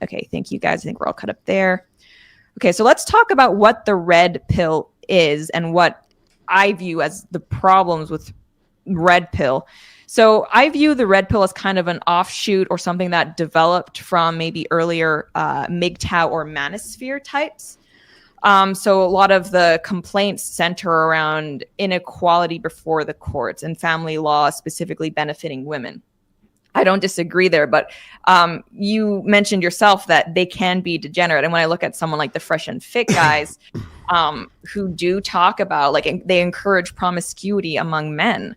Yes. Okay. Thank you, guys. I think we're all cut up there. Okay. So let's talk about what the red pill is and what I view as the problems with red pill. So I view the red pill as kind of an offshoot or something that developed from maybe earlier MGTOW or manosphere types. So a lot of the complaints center around inequality before the courts and family law specifically benefiting women. I don't disagree there, but you mentioned yourself that they can be degenerate. And when I look at someone like the Fresh and Fit guys who do talk about, like, they encourage promiscuity among men,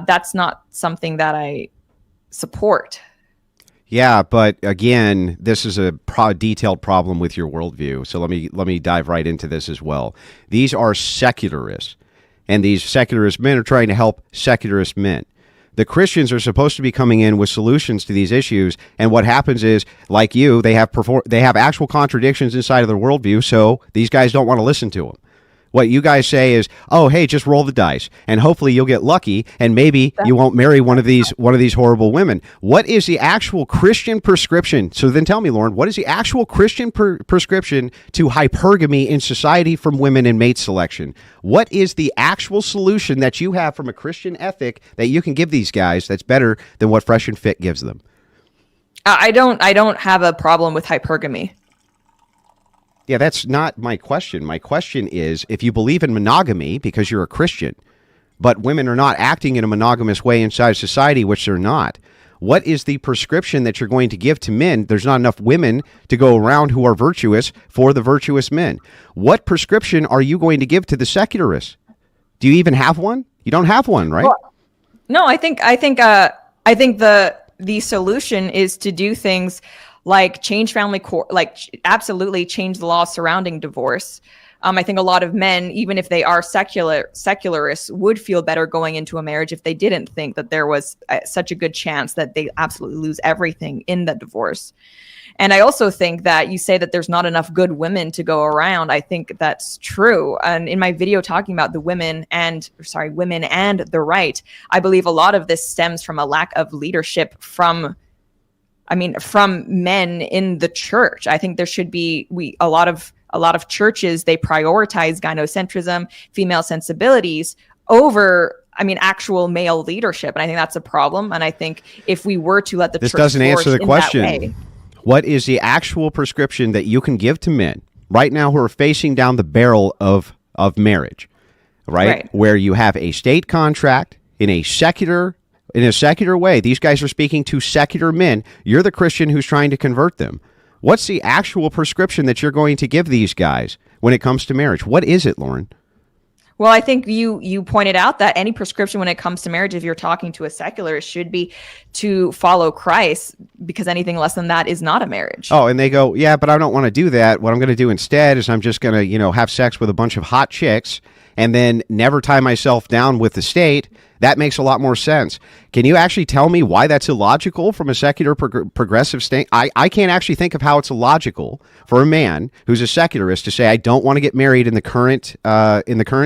that's not something that I support. Yeah, but again, this is a detailed problem with your worldview. So let me dive right into this as well. These are secularists, and these secularist men are trying to help secularist men. The Christians are supposed to be coming in with solutions to these issues, and what happens is, like you, they have actual contradictions inside of their worldview, so these guys don't want to listen to them. What you guys say is, oh, hey, just roll the dice, and hopefully you'll get lucky, and maybe you won't marry one of these horrible women. What is the actual Christian prescription? So then tell me, Lauren, what is the actual Christian prescription to hypergamy in society from women and mate selection? What is the actual solution that you have from a Christian ethic that you can give these guys that's better than what Fresh and Fit gives them? I don't have a problem with hypergamy. Yeah, that's not my question. My question is, if you believe in monogamy because you're a Christian, but women are not acting in a monogamous way inside society, which they're not, what is the prescription that you're going to give to men? There's not enough women to go around who are virtuous for the virtuous men. What prescription are you going to give to the secularists? Do you even have one? You don't have one, right? Well, no, I think the solution is to do things like change family court, like absolutely change the law surrounding divorce. I think a lot of men, even if they are secularists, would feel better going into a marriage if they didn't think that there was such a good chance that they absolutely lose everything in the divorce. And I also think that you say that there's not enough good women to go around. I think that's true. And in my video talking about women and the right, I believe a lot of this stems from a lack of leadership from men in the church. I think there should be a lot of churches, they prioritize gynocentrism, female sensibilities over actual male leadership. And I think that's a problem. And I think if we were to let the church doesn't answer the question. What is the actual prescription that you can give to men right now who are facing down the barrel of marriage, right? Where you have a state contract in a secular way. These guys are speaking to secular men. You're the Christian who's trying to convert them. What's the actual prescription that you're going to give these guys when it comes to marriage? What is it, Lauren? Well, I think you pointed out that any prescription when it comes to marriage, if you're talking to a secularist, should be to follow Christ, because anything less than that is not a marriage. Oh, and they go, yeah, but I don't want to do that. What I'm going to do instead is I'm just going to, have sex with a bunch of hot chicks and then never tie myself down with the state. That makes a lot more sense. Can you actually tell me why that's illogical from a secular progressive state? I can't actually think of how it's illogical for a man who's a secularist to say, I don't want to get married in the current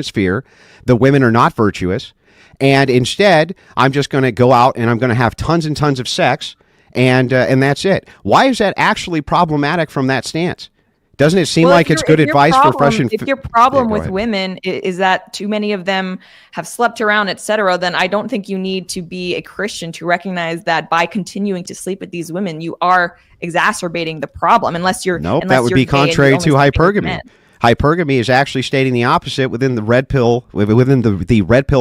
sphere. The women are not virtuous. And instead, I'm just going to go out and I'm going to have tons and tons of sex. And that's it. Why is that actually problematic from that stance? Doesn't it seem like it's good advice for Fresh and Fit? If your problem with women is that too many of them have slept around, etc., then I don't think you need to be a Christian to recognize that by continuing to sleep with these women, you are exacerbating the problem. That would be contrary to hypergamy. Hypergamy is actually stating the opposite within the red pill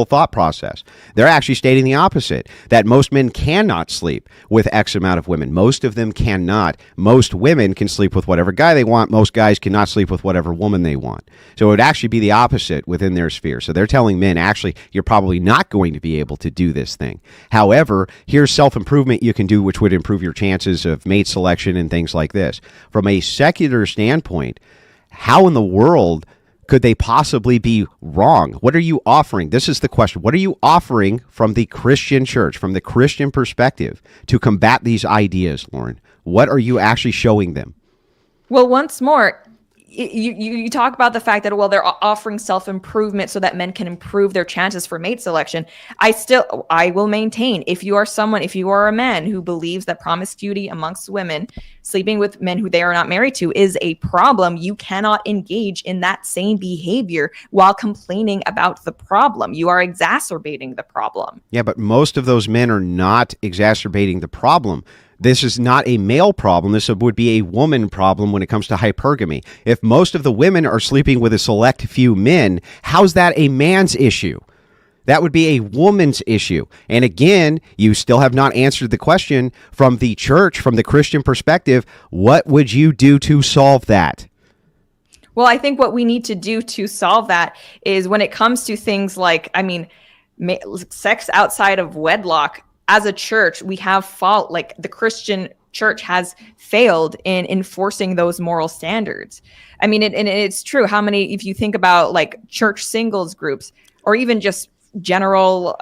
thought process. They're actually stating the opposite, that most men cannot sleep with X amount of women. Most of them cannot. Most women can sleep with whatever guy they want. Most guys cannot sleep with whatever woman they want. So it would actually be the opposite within their sphere. So they're telling men, actually, you're probably not going to be able to do this thing. However, here's self-improvement you can do, which would improve your chances of mate selection and things like this. From a secular standpoint, how in the world could they possibly be wrong? What are you offering? This is the question. What are you offering from the Christian church, from the Christian perspective, to combat these ideas, Lauren? What are you actually showing them? Well, once more, you talk about the fact that, well, they're offering self-improvement so that men can improve their chances for mate selection. I will maintain, if you are a man who believes that promiscuity amongst women, sleeping with men who they are not married to, is a problem, you cannot engage in that same behavior while complaining about the problem. You are exacerbating the problem. Yeah, but most of those men are not exacerbating the problem. This is not a male problem. This would be a woman problem when it comes to hypergamy. If most of the women are sleeping with a select few men, how's that a man's issue? That would be a woman's issue. And again, you still have not answered the question from the church, from the Christian perspective. What would you do to solve that? Well, I think what we need to do to solve that is, when it comes to things like, sex outside of wedlock, as a church, we have fault. Like, the Christian church has failed in enforcing those moral standards. I mean, and it's true. How many, if you think about like church singles groups, or even just general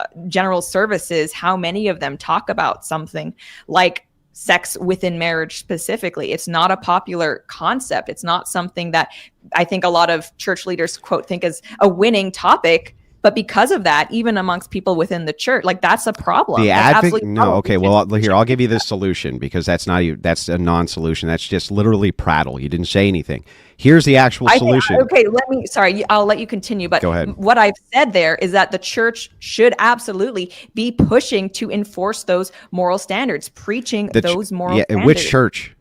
services, how many of them talk about something like sex within marriage specifically? It's not a popular concept. It's not something that I think a lot of church leaders, quote, think as a winning topic. But because of that, even amongst people within the church, like, that's a problem. Okay. Well, here, I'll give you this solution, because that's a non-solution. That's just literally prattle. You didn't say anything. Here's the actual solution. I'll let you continue. But go ahead. What I've said there is that the church should absolutely be pushing to enforce those moral standards, preaching those moral standards. Which church?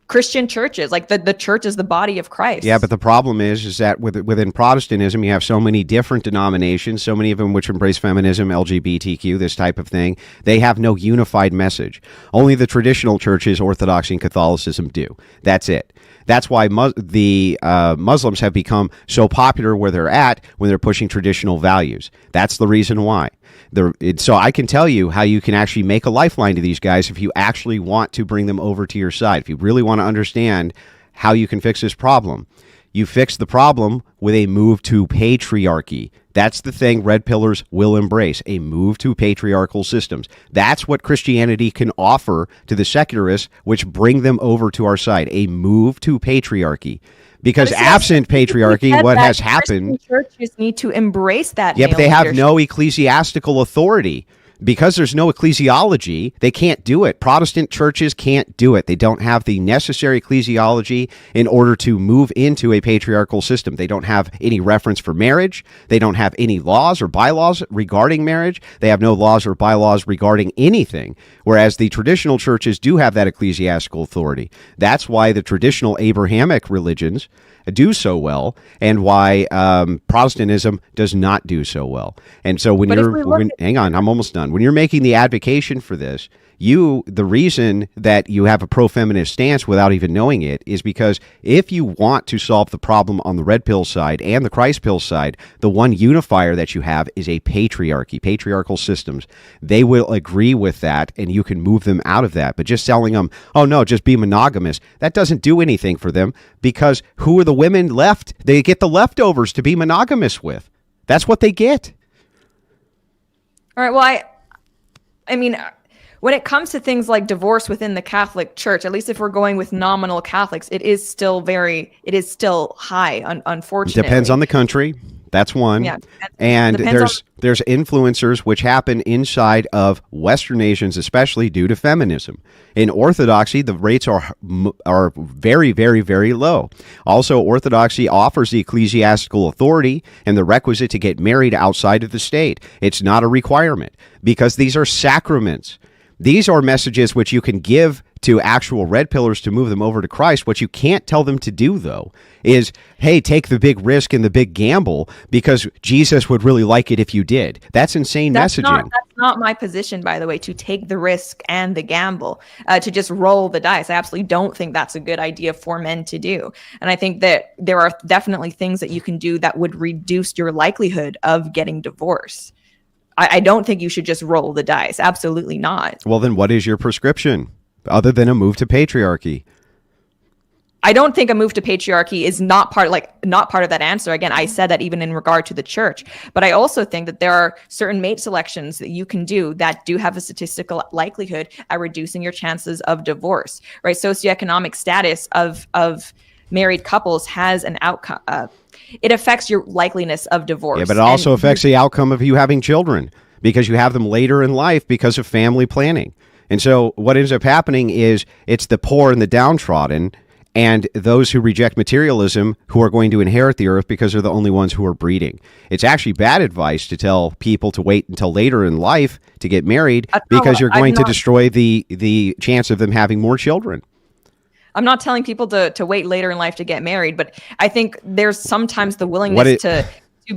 Christian churches, like the church is the body of Christ. Yeah, but the problem is that within Protestantism, you have so many different denominations, so many of them which embrace feminism, LGBTQ, this type of thing. They have no unified message. Only the traditional churches, Orthodoxy and Catholicism, do. That's it. That's why the Muslims have become so popular where they're at, when they're pushing traditional values. That's the reason why. So I can tell you how you can actually make a lifeline to these guys if you actually want to bring them over to your side. If you really want to understand how you can fix this problem, you fix the problem with a move to patriarchy. That's the thing red pillars will embrace, a move to patriarchal systems. That's what Christianity can offer to the secularists, which bring them over to our side, a move to patriarchy. Because absent patriarchy, what has happened... Churches need to embrace that. Yeah, but they have no ecclesiastical authority. Because there's no ecclesiology, they can't do it. Protestant churches can't do it. They don't have the necessary ecclesiology in order to move into a patriarchal system. They don't have any reference for marriage. They don't have any laws or bylaws regarding marriage. They have no laws or bylaws regarding anything, whereas the traditional churches do have that ecclesiastical authority. That's why the traditional Abrahamic religions do so well, and why Protestantism does not do so well. And so hang on, I'm almost done. When you're making the advocation for this, the reason that you have a pro-feminist stance without even knowing it is because if you want to solve the problem on the red pill side and the Christ pill side, the one unifier that you have is a patriarchy, patriarchal systems. They will agree with that, and you can move them out of that. But just telling them, oh no, just be monogamous, that doesn't do anything for them, because who are the women left? They get the leftovers to be monogamous with. That's what they get. All right, well, I mean, when it comes to things like divorce within the Catholic Church, at least if we're going with nominal Catholics, it is still high, unfortunately. Depends on the country. That's one. Yeah, and there's influencers which happen inside of Western nations, especially due to feminism. In Orthodoxy, the rates are very, very, very low. Also, Orthodoxy offers the ecclesiastical authority and the requisite to get married outside of the state. It's not a requirement, because these are sacraments. These are messages which you can give to actual red pillars to move them over to Christ. What you can't tell them to do, though, is, hey, take the big risk and the big gamble, because Jesus would really like it if you did. That's insane messaging. That's not my position, by the way, to take the risk and the gamble, to just roll the dice. I absolutely don't think that's a good idea for men to do. And I think that there are definitely things that you can do that would reduce your likelihood of getting divorced. I don't think you should just roll the dice. Absolutely not. Well, then what is your prescription other than a move to patriarchy? I don't think a move to patriarchy is not part of that answer. Again, I said that even in regard to the church, but I also think that there are certain mate selections that you can do that do have a statistical likelihood at reducing your chances of divorce, right? Socioeconomic status of married couples has an outcome. It affects your likeliness of divorce. Yeah, but it also affects the outcome of you having children, because you have them later in life because of family planning. And so what ends up happening is it's the poor and the downtrodden and those who reject materialism who are going to inherit the earth because they're the only ones who are breeding. It's actually bad advice to tell people to wait until later in life to get married, because you're going to destroy the chance of them having more children. I'm not telling people to wait later in life to get married, but I think there's sometimes the willingness to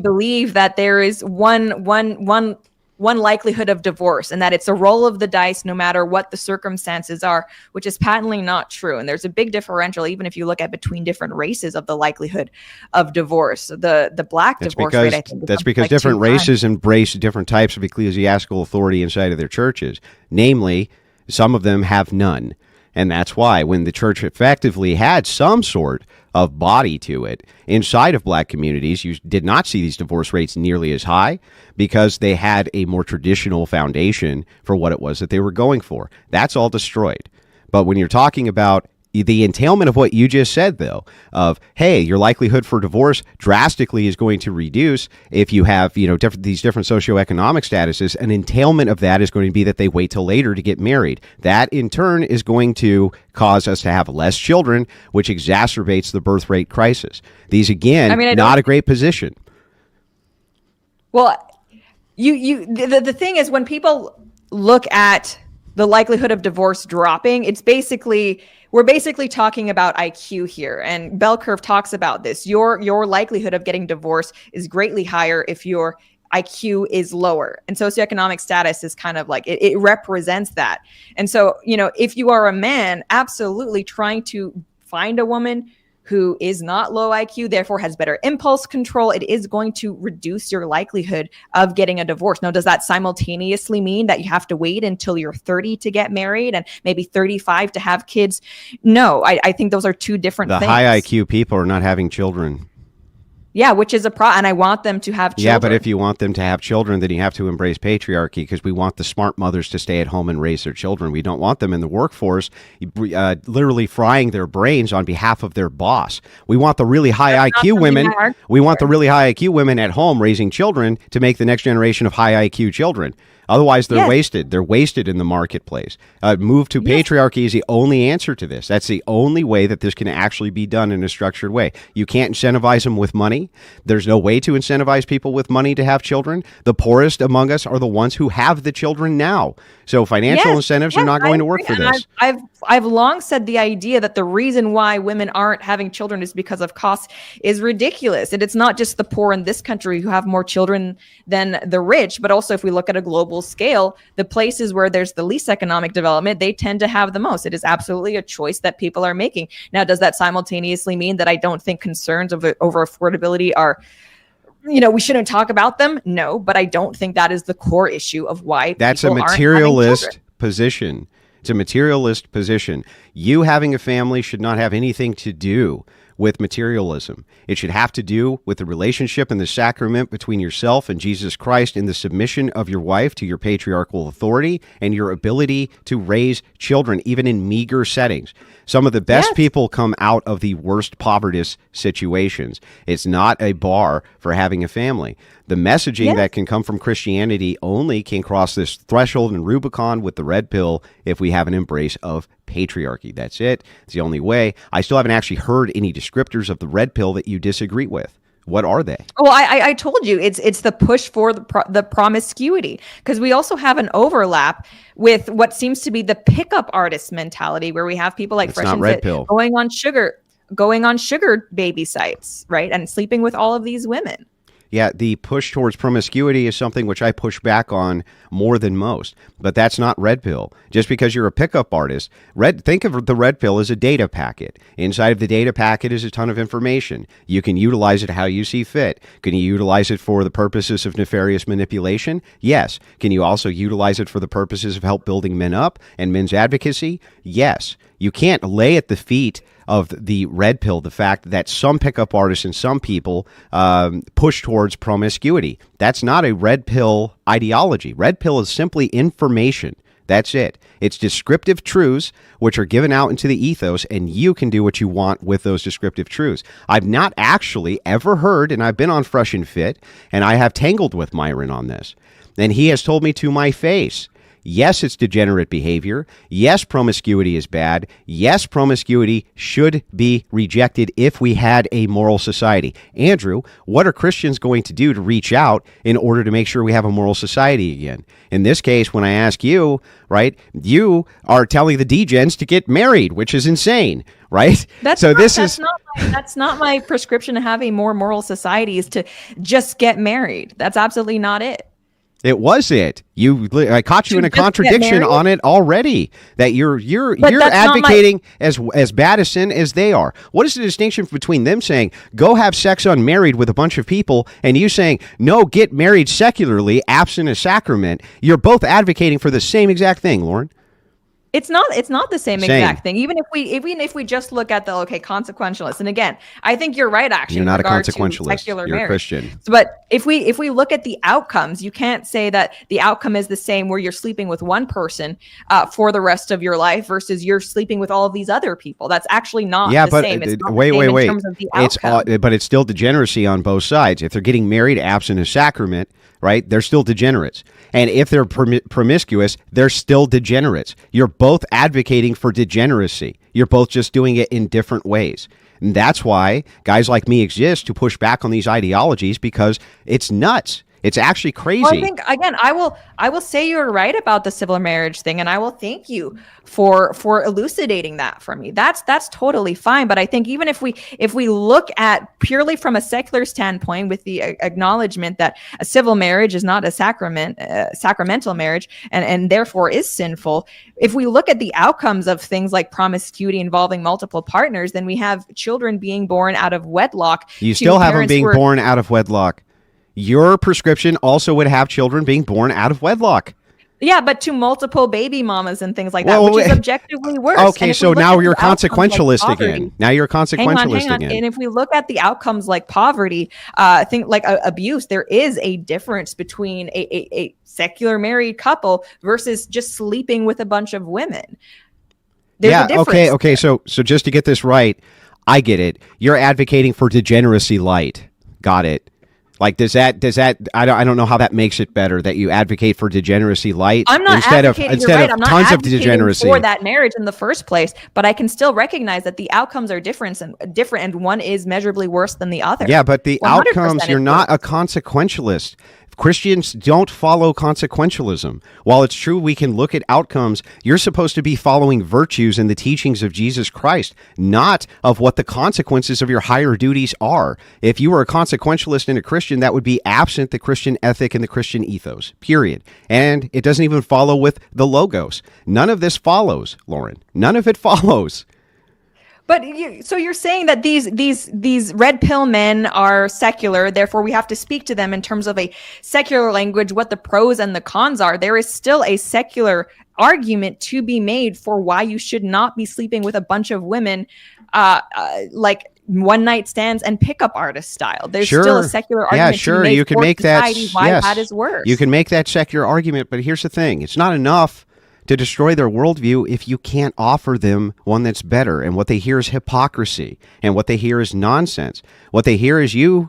believe that there is one likelihood of divorce, and that it's a roll of the dice no matter what the circumstances are, which is patently not true. And there's a big differential, even if you look at between different races, of the likelihood of divorce. The black divorce rate, I think, that's because different races embrace different types of ecclesiastical authority inside of their churches. Namely, some of them have none. And that's why when the church effectively had some sort of body to it inside of black communities, you did not see these divorce rates nearly as high, because they had a more traditional foundation for what it was that they were going for. That's all destroyed. But when you're talking about the entailment of what you just said, though, of, hey, your likelihood for divorce drastically is going to reduce if you have, these different socioeconomic statuses. An entailment of that is going to be that they wait till later to get married. That, in turn, is going to cause us to have less children, which exacerbates the birth rate crisis. These, again, not a great position. Well, the thing is, when people look at the likelihood of divorce dropping, we're basically talking about IQ here, and bell curve talks about this. Your likelihood of getting divorced is greatly higher if your IQ is lower, and socioeconomic status is kind of like it represents that. And so, if you are a man, absolutely trying to find a woman who is not low IQ, therefore has better impulse control, it is going to reduce your likelihood of getting a divorce. Now, does that simultaneously mean that you have to wait until you're 30 to get married and maybe 35 to have kids? No, I think those are two different things. The high IQ people are not having children. Yeah, which is a problem, and I want them to have children. Yeah, but if you want them to have children, then you have to embrace patriarchy, because we want the smart mothers to stay at home and raise their children. We don't want them in the workforce literally frying their brains on behalf of their boss. We want the really high IQ women. We want the really high IQ women at home raising children to make the next generation of high IQ children. Otherwise, they're wasted. They're wasted in the marketplace. Move to patriarchy is the only answer to this. That's the only way that this can actually be done in a structured way. You can't incentivize them with money. There's no way to incentivize people with money to have children. The poorest among us are the ones who have the children now. So financial incentives are not going to work for this. I've long said the idea that the reason why women aren't having children is because of costs is ridiculous. And it's not just the poor in this country who have more children than the rich, but also if we look at a global scale, the places where there's the least economic development, they tend to have the most. It is absolutely a choice that people are making. Now, does that simultaneously mean that I don't think concerns over affordability are, we shouldn't talk about them? No, but I don't think that is the core issue of why that's a materialist position. It's a materialist position. You having a family should not have anything to do with materialism. It should have to do with the relationship and the sacrament between yourself and Jesus Christ, in the submission of your wife to your patriarchal authority and your ability to raise children, even in meager settings. Some of the best people come out of the worst poverty situations. It's not a bar for having a family. The messaging that can come from Christianity only can cross this threshold and Rubicon with the red pill if we have an embrace of patriarchy. That's it. It's the only way. I still haven't actually heard any descriptors of the red pill that you disagree with. What are they? Well, I told you it's the push for the promiscuity, because we also have an overlap with what seems to be the pickup artist mentality, where we have people like Fresh and Fit going on sugar baby sites, right, and sleeping with all of these women. Yeah, the push towards promiscuity is something which I push back on more than most, but that's not red pill. Just because you're a pickup artist, think of the red pill as a data packet. Inside of the data packet is a ton of information. You can utilize it how you see fit. Can you utilize it for the purposes of nefarious manipulation? Yes. Can you also utilize it for the purposes of help building men up and men's advocacy? Yes. You can't lay at the feet of the red pill the fact that some pickup artists and some people push towards promiscuity. That's not a red pill ideology. Red pill is simply information That's it. It's descriptive truths which are given out into the ethos, and you can do what you want with those descriptive truths. I've not actually ever heard, and I've been on Fresh and Fit, and I have tangled with Myron on this, and he has told me to my face, yes, it's degenerate behavior. Yes, promiscuity is bad. Yes, promiscuity should be rejected if we had a moral society. Andrew, what are Christians going to do to reach out in order to make sure we have a moral society again? In this case, when I ask you, right, you are telling the degens to get married, which is insane, right? That's not my prescription to have a more moral society, is to just get married. That's absolutely not it. It was it. I caught you in a contradiction on it already. That you're advocating as bad a sin as they are. What is the distinction between them saying go have sex unmarried with a bunch of people and you saying no, get married secularly, absent a sacrament? You're both advocating for the same exact thing, Lauren. It's not the same exact thing. Even if we just look at the consequentialist, and again, I think you're right. Actually, you're not a consequentialist. Secular you're marriage. A Christian. But if we look at the outcomes, you can't say that the outcome is the same where you're sleeping with one person for the rest of your life versus you're sleeping with all of these other people. That's actually not the same. It's not wait. In terms of the outcome. But it's still degeneracy on both sides. If they're getting married absent a sacrament, right, they're still degenerates. And if they're promiscuous, they're still degenerates. You're both advocating for degeneracy. You're both just doing it in different ways. And that's why guys like me exist, to push back on these ideologies, because it's nuts. It's actually crazy. Well, I think, again, I will say you're right about the civil marriage thing, and I will thank you for elucidating that for me. That's totally fine. But I think even if we look at purely from a secular standpoint, with the acknowledgement that a civil marriage is not a sacramental marriage, and therefore is sinful, if we look at the outcomes of things like promiscuity involving multiple partners, then we have children being born out of wedlock. You still have them being born out of wedlock. Your prescription also would have children being born out of wedlock. Yeah, but to multiple baby mamas and things like that, which is objectively worse. Okay, so now you're consequentialist again. Now you're consequentialist hang on. again. And if we look at the outcomes like poverty, think like abuse, there is a difference between a secular married couple versus just sleeping with a bunch of women. There's a difference. Okay. So just to get this right, I get it. You're advocating for degeneracy light. Got it. Like, does that I don't know how that makes it better that you advocate for degeneracy light instead of tons of degeneracy for that marriage in the first place, but I can still recognize that the outcomes are different and one is measurably worse than the other. Yeah, but the outcomes, you're not a consequentialist. Christians don't follow consequentialism. While it's true we can look at outcomes, you're supposed to be following virtues and the teachings of Jesus Christ, not of what the consequences of your higher duties are. If you were a consequentialist and a Christian, that would be absent the Christian ethic and the Christian ethos, period. And it doesn't even follow with the logos. None of this follows, Lauren. None of it follows. But you're saying that these red pill men are secular, therefore we have to speak to them in terms of a secular language, what the pros and the cons are. There is still a secular argument to be made for why you should not be sleeping with a bunch of women, like one night stands and pickup artist style. There's still a secular argument to be made you can for make society that, why that is worse. You can make that secular argument, but here's the thing. It's not enough to destroy their worldview if you can't offer them one that's better. And what they hear is hypocrisy, and what they hear is nonsense. What they hear is you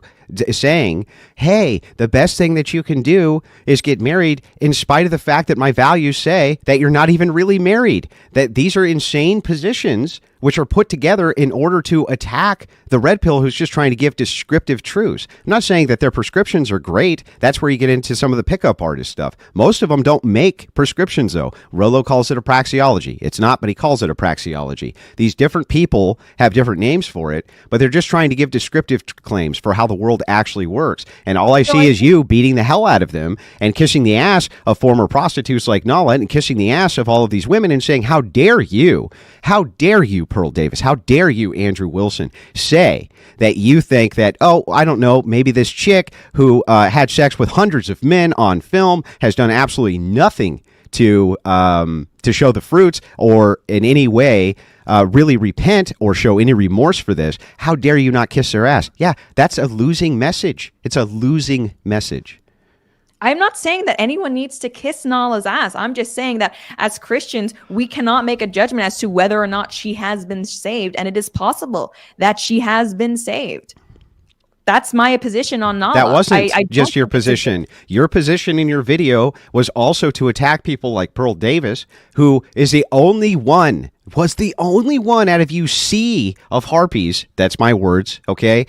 saying, hey, the best thing that you can do is get married, in spite of the fact that my values say that you're not even really married. That these are insane positions which are put together in order to attack the red pill who's just trying to give descriptive truths. I'm not saying that their prescriptions are great. That's where you get into some of the pickup artist stuff. Most of them don't make prescriptions, though. Rollo calls it a praxeology. It's not, but he calls it a praxeology. These different people have different names for it, but they're just trying to give descriptive claims for how the world actually works. And all I see is you beating the hell out of them and kissing the ass of former prostitutes like Nala, and kissing the ass of all of these women and saying, how dare you? How dare you, Pearl Davis? How dare you, Andrew Wilson, say that you think that, oh, I don't know, maybe this chick who had sex with hundreds of men on film has done absolutely nothing to show the fruits or in any way really repent or show any remorse for this. How dare you not kiss their ass? Yeah, that's a losing message. It's a losing message. I'm not saying that anyone needs to kiss Nala's ass. I'm just saying that as Christians, we cannot make a judgment as to whether or not she has been saved. And it is possible that she has been saved. That's my position on Nala. That wasn't just your position. Your position in your video was also to attack people like Pearl Davis, who is the only one, was the only one out of you sea of harpies, that's my words, okay,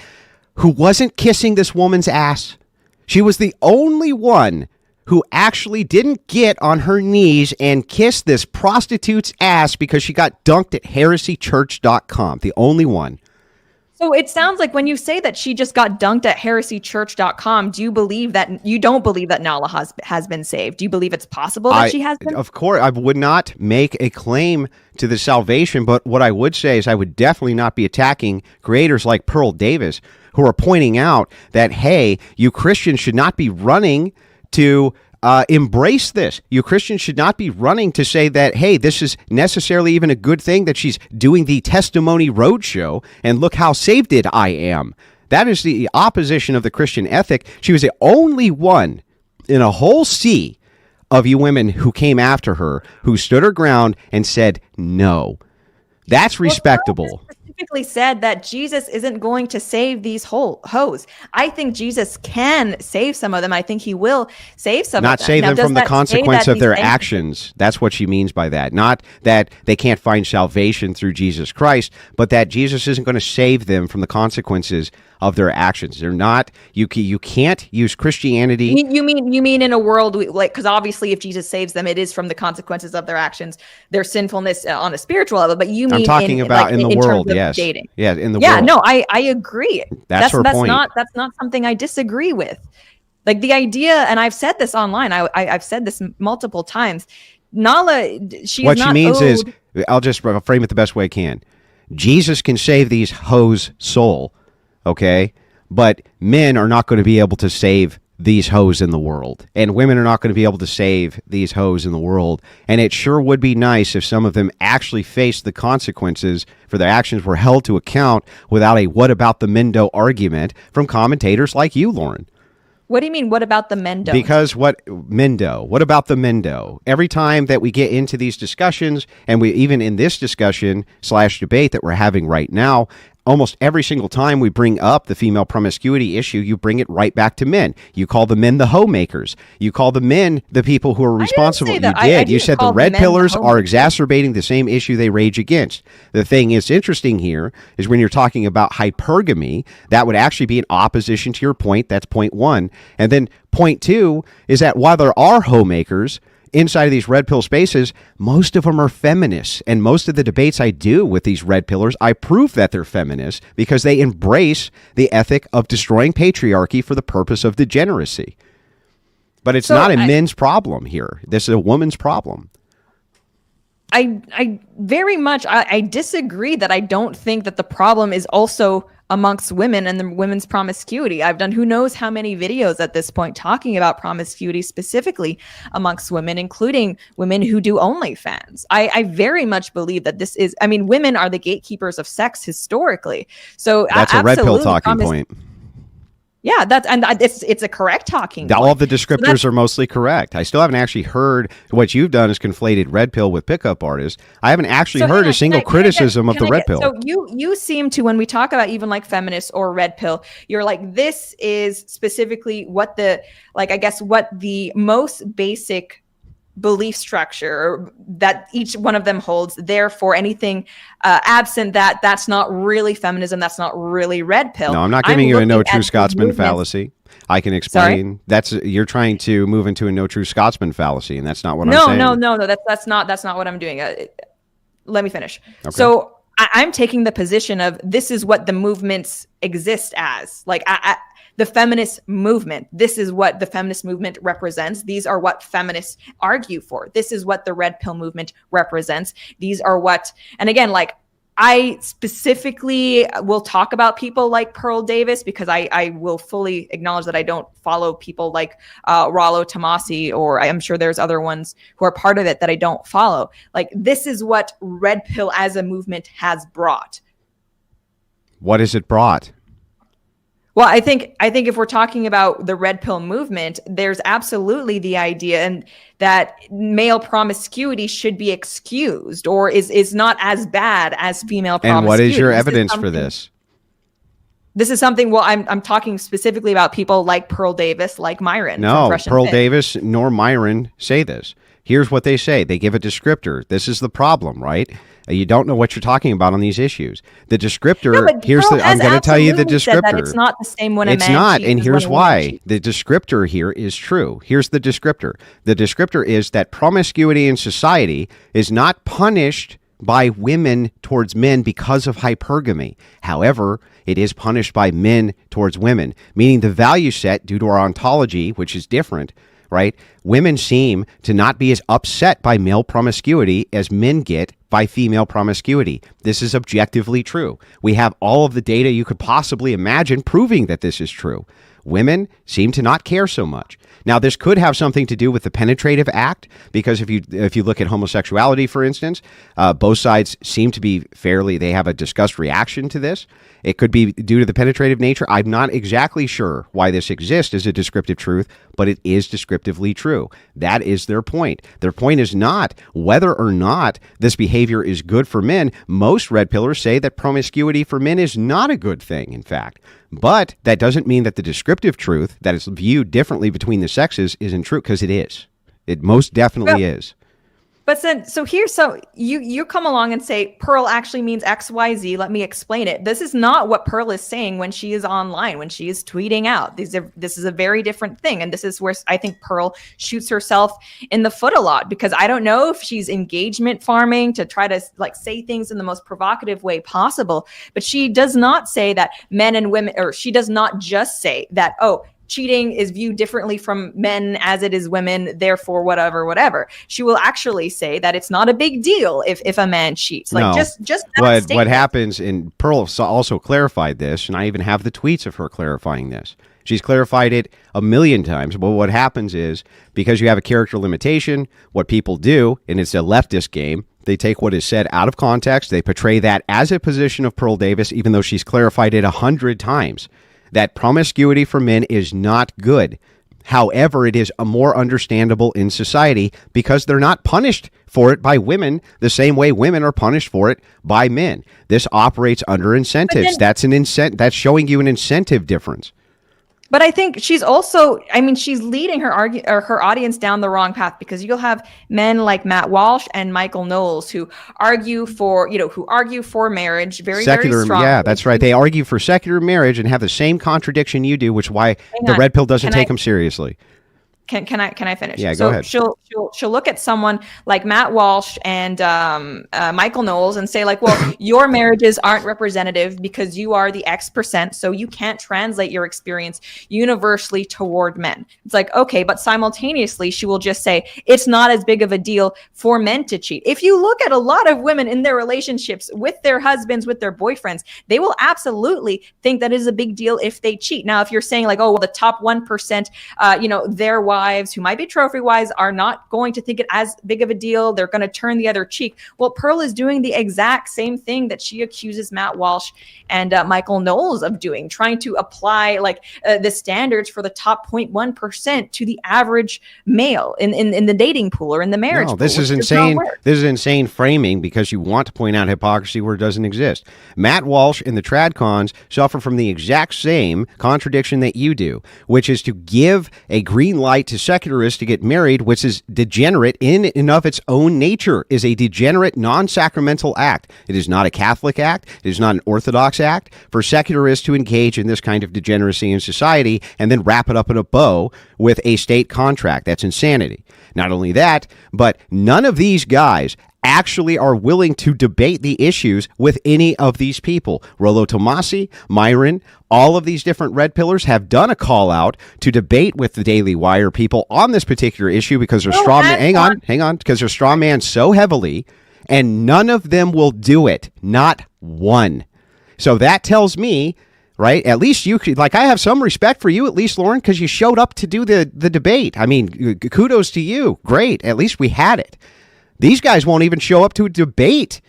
who wasn't kissing this woman's ass. She was the only one who actually didn't get on her knees and kiss this prostitute's ass because she got dunked at heresychurch.com. The only one. So it sounds like when you say that she just got dunked at heresychurch.com, do you believe that you don't believe that Nala has been saved? Do you believe it's possible that she has been? Of course, I would not make a claim to the salvation, but what I would say is I would definitely not be attacking creators like Pearl Davis who are pointing out that, hey, you Christians should not be running to embrace this. You Christians should not be running to say that, hey, this is necessarily even a good thing that she's doing the testimony roadshow and look how saved I am. That is the opposition of the Christian ethic. She was the only one in a whole sea of you women who came after her, who stood her ground and said no. That's respectable. Specifically said that Jesus isn't going to save these hoes. I think Jesus can save some of them. I think he will save some of them. Not save them from the consequence of their actions. That's what she means by that. Not that they can't find salvation through Jesus Christ, but that Jesus isn't going to save them from the consequences of their actions. They're not. You can't use Christianity. You mean in a world like, because obviously if Jesus saves them, it is from the consequences of their actions, their sinfulness on a spiritual level. But you mean I'm talking about in the world, yes, dating. Yeah, in the world. Yeah, no, I agree. That's her point. That's not something I disagree with. Like the idea, and I've said this online. I've said this multiple times. Nala, what she means is, I'll just frame it the best way I can. Jesus can save these hoes' soul. Okay, but men are not going to be able to save these hoes in the world, and women are not going to be able to save these hoes in the world. And it sure would be nice if some of them actually faced the consequences for their actions, were held to account without a "what about the Mendo" argument from commentators like you, Lauren. What do you mean? What about the Mendo? Because what about the Mendo? Every time that we get into these discussions, and we even in this discussion / debate that we're having right now, almost every single time we bring up the female promiscuity issue, you bring it right back to men. You call the men the homemakers. You call the men the people who are responsible. You did. You said the red pillars are exacerbating the same issue they rage against. The thing is interesting here is when you're talking about hypergamy, that would actually be in opposition to your point. That's point one. And then point two is that while there are homemakers inside of these red pill spaces, most of them are feminists. And most of the debates I do with these red pillars, I prove that they're feminists because they embrace the ethic of destroying patriarchy for the purpose of degeneracy. But it's not a men's problem here. This is a woman's problem. I very much, I disagree that I don't think that the problem is also amongst women and the women's promiscuity. I've done who knows how many videos at this point talking about promiscuity specifically amongst women, including women who do OnlyFans. I very much believe that this is, I mean, women are the gatekeepers of sex historically. So that's a red pill talking point. Yeah, it's a correct talking point. All of the descriptors are mostly correct. I still haven't actually heard what you've done is conflated red pill with pickup artists. I haven't actually heard a single criticism of the red pill. So you seem to, when we talk about even like feminists or red pill, you're like, this is specifically what the, like, I guess what the most basic belief structure that each one of them holds. Therefore, anything absent that, that's not really feminism. That's not really red pill. No, I'm not giving you a no true Scotsman fallacy. I can explain. Sorry? You're trying to move into a no true Scotsman fallacy, and that's not what I'm saying. No. That's not what I'm doing. Let me finish. Okay. So I'm taking the position of this is what the movements exist as. Like the feminist movement. This is what the feminist movement represents. These are what feminists argue for. This is what the red pill movement represents. These are what, and again, like I specifically will talk about people like Pearl Davis because I will fully acknowledge that I don't follow people like Rollo Tomasi, or I'm sure there's other ones who are part of it that I don't follow. Like this is what red pill as a movement has brought. What has it brought? Well, I think if we're talking about the red pill movement, there's absolutely the idea and that male promiscuity should be excused or is not as bad as female promiscuity. And what is your evidence for this? This is something, well, I'm talking specifically about people like Pearl Davis, like Myron. No, Pearl Davis nor Myron say this. Here's what they say. They give a descriptor. This is the problem, right? You don't know what you're talking about on these issues. The descriptor, I'm going to tell you the descriptor. That it's not the same when it's not, and here's why. The descriptor here is true. Here's the descriptor. The descriptor is that promiscuity in society is not punished by women towards men because of hypergamy. However, it is punished by men towards women, meaning the value set due to our ontology, which is different, right? Women seem to not be as upset by male promiscuity as men get by female promiscuity. This is objectively true. We have all of the data you could possibly imagine proving that this is true. Women seem to not care so much. Now, this could have something to do with the penetrative act, because if you look at homosexuality, for instance, both sides seem to be they have a disgust reaction to this. It could be due to the penetrative nature. I'm not exactly sure why this exists as a descriptive truth, but it is descriptively true. That is their point. Their point is not whether or not this behavior is good for men. Most red pillers say that promiscuity for men is not a good thing, in fact. But that doesn't mean that the descriptive truth that is viewed differently between the sexes isn't true, because it is. It most definitely is. But then, so you come along and say, Pearl actually means XYZ. Let me explain it. This is not what Pearl is saying when she is online, when she is tweeting out. This is a very different thing. And this is where I think Pearl shoots herself in the foot a lot, because I don't know if she's engagement farming to try to say things in the most provocative way possible. But she does not say that men and women, or she does not just say that, oh, cheating is viewed differently from men as it is women, therefore whatever. She will actually say that it's not a big deal if a man cheats. Just that what happens, and Pearl also clarified this, and I even have the tweets of her clarifying this. She's clarified it a million times. But what happens is, because you have a character limitation, what people do, and it's a leftist game, they take what is said out of context. They portray that as a position of Pearl Davis, even though she's clarified it 100 times. That promiscuity for men is not good. However, it is more understandable in society because they're not punished for it by women the same way women are punished for it by men. This operates under incentives. That's showing you an incentive difference. But I think she's also, she's leading her her audience down the wrong path, because you'll have men like Matt Walsh and Michael Knowles who argue for marriage very strongly. Yeah, that's right. They argue for secular marriage and have the same contradiction you do, which is why the red pill doesn't take them seriously. Can I finish? Yeah, go ahead. She'll look at someone like Matt Walsh and Michael Knowles and say, well, your marriages aren't representative because you are the X%, so you can't translate your experience universally toward men. It's okay, but simultaneously she will just say it's not as big of a deal for men to cheat. If you look at a lot of women in their relationships with their husbands, with their boyfriends, they will absolutely think that is a big deal if they cheat. Now, if you're saying the top 1%, their wives who might be trophy wives are not going to think it as big of a deal. They're going to turn the other cheek. Well, Pearl is doing the exact same thing that she accuses Matt Walsh and Michael Knowles of doing, trying to apply the standards for the top 0.1% to the average male in the dating pool or in the marriage pool. This is insane. This is insane framing, because you want to point out hypocrisy where it doesn't exist. Matt Walsh and the Tradcons suffer from the exact same contradiction that you do, which is to give a green light to secularists to get married, which is degenerate in and of its own nature, is a degenerate non-sacramental act. It is not a Catholic act. It is not an Orthodox act for secularists to engage in this kind of degeneracy in society and then wrap it up in a bow with a state contract. That's insanity. Not only that, but none of these guys actually are willing to debate the issues with any of these people. Rollo Tomasi, Myron, all of these different red pillars have done a call out to debate with the Daily Wire people on this particular issue, because they're hang on, because they're straw man so heavily, and none of them will do it. Not one. So that tells me, right, at least you could, I have some respect for you, at least, Lauren, because you showed up to do the debate. Kudos to you. Great. At least we had it. These guys won't even show up to a debate.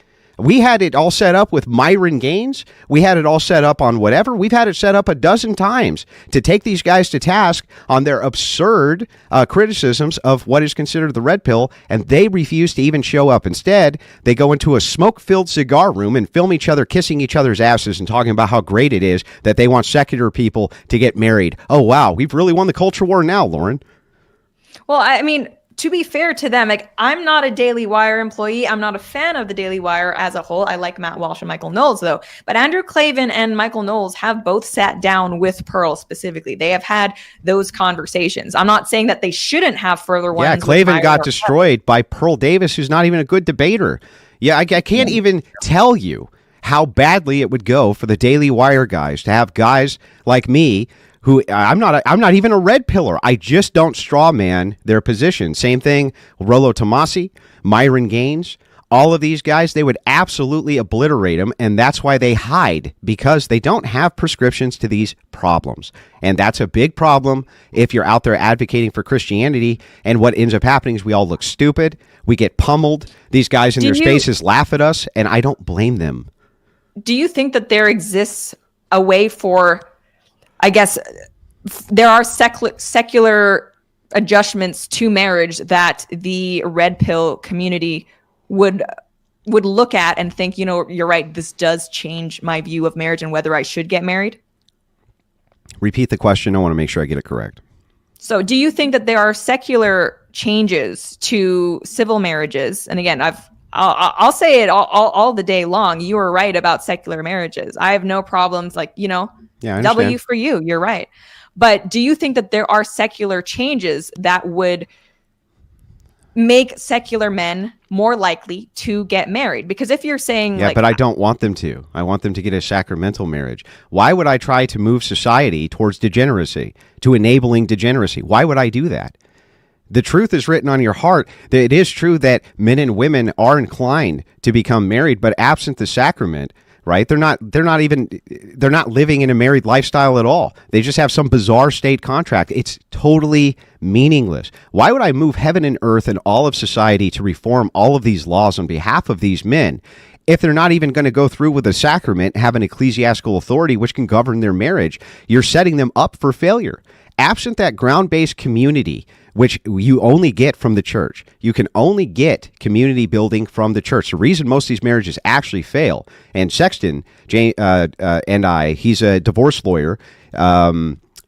We had it all set up with Myron Gaines. We had it all set up on whatever. We've had it set up a dozen times to take these guys to task on their absurd criticisms of what is considered the red pill, and they refuse to even show up. Instead, they go into a smoke-filled cigar room and film each other kissing each other's asses and talking about how great it is that they want secular people to get married. Oh, wow, we've really won the culture war now, Lauren. Well, I mean, to be fair to them, like, I'm not a Daily Wire employee. I'm not a fan of the Daily Wire as a whole. I like Matt Walsh and Michael Knowles, though. But Andrew Klavan and Michael Knowles have both sat down with Pearl specifically. They have had those conversations. I'm not saying that they shouldn't have further ones. Yeah, Klavan got destroyed by Pearl Davis, who's not even a good debater. Yeah, I can't even tell you how badly it would go for the Daily Wire guys to have guys like me who I'm not even a red pillar. I just don't straw man their position. Same thing, Rollo Tomasi, Myron Gaines, all of these guys, they would absolutely obliterate them, and that's why they hide, because they don't have prescriptions to these problems. And that's a big problem if you're out there advocating for Christianity, and what ends up happening is we all look stupid, we get pummeled, these guys in their spaces laugh at us, and I don't blame them. Do you think that there exists a way for, I guess, there are secular adjustments to marriage that the red pill community would look at and think, you know, you're right, this does change my view of marriage and whether I should get married? Repeat the question. I want to make sure I get it correct. So do you think that there are secular changes to civil marriages? And again, I'll say it all the day long. You were right about secular marriages. I have no problems, like, you know, W for you. You're right. But do you think that there are secular changes that would make secular men more likely to get married? Because if you're saying, yeah, but I don't want them to. I want them to get a sacramental marriage. Why would I try to move society towards degeneracy, to enabling degeneracy? Why would I do that? The truth is written on your heart. It is true that men and women are inclined to become married, but absent the sacrament, right? They're not living in a married lifestyle at all. They just have some bizarre state contract. It's totally meaningless. Why would I move heaven and earth and all of society to reform all of these laws on behalf of these men if they're not even going to go through with a sacrament, have an ecclesiastical authority which can govern their marriage? You're setting them up for failure. Absent that ground-based community, which you only get from the church. You can only get community building from the church. The reason most of these marriages actually fail, and Sexton he's a divorce lawyer.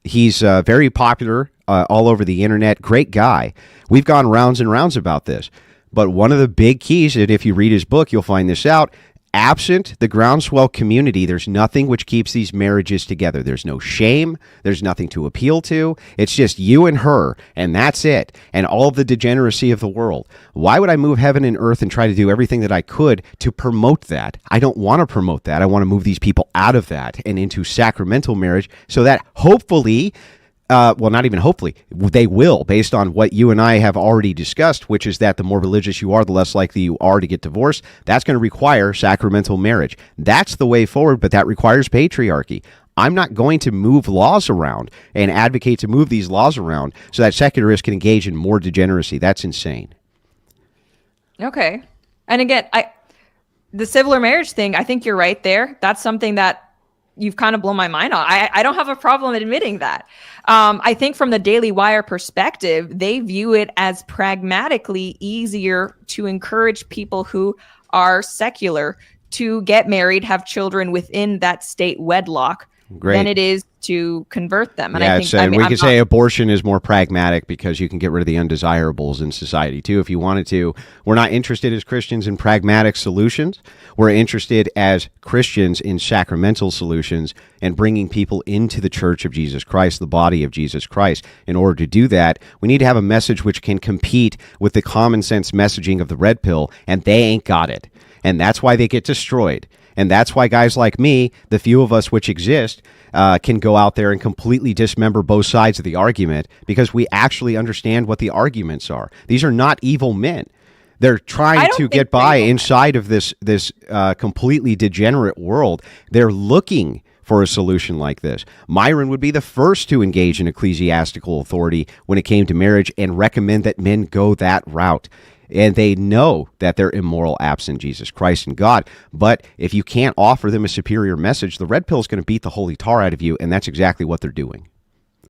He's very popular all over the internet. Great guy. We've gone rounds and rounds about this. But one of the big keys, and if you read his book, you'll find this out, absent the groundswell community, there's nothing which keeps these marriages together. There's no shame. There's nothing to appeal to. It's just you and her, and that's it. And all of the degeneracy of the world. Why would I move heaven and earth and try to do everything that I could to promote that? I don't want to promote that. I want to move these people out of that and into sacramental marriage so that hopefully, well, not even hopefully, they will, based on what you and I have already discussed, which is that the more religious you are, the less likely you are to get divorced. That's going to require sacramental marriage. That's the way forward, but that requires patriarchy. I'm not going to move laws around and advocate to move these laws around so that secularists can engage in more degeneracy. That's insane. Okay. And again, the civil marriage thing, I think you're right there. That's something that you've kind of blown my mind on. I don't have a problem admitting that. I think from the Daily Wire perspective, they view it as pragmatically easier to encourage people who are secular to get married, have children within that state wedlock than it is to convert them. And yeah, I think we could say abortion is more pragmatic because you can get rid of the undesirables in society too if you wanted to. We're not interested as Christians in pragmatic solutions. We're interested as Christians in sacramental solutions and bringing people into the Church of Jesus Christ, the body of Jesus Christ. In order to do that, we need to have a message which can compete with the common sense messaging of the red pill, and they ain't got it. And that's why they get destroyed. And that's why guys like me, the few of us which exist, can go out there and completely dismember both sides of the argument because we actually understand what the arguments are. These are not evil men. They're trying to get by inside of this completely degenerate world. They're looking for a solution like this. Myron would be the first to engage in ecclesiastical authority when it came to marriage and recommend that men go that route. and they know that they're immoral, absent Jesus Christ and God. But if you can't offer them a superior message, the red pill is going to beat the holy tar out of you, and that's exactly what they're doing.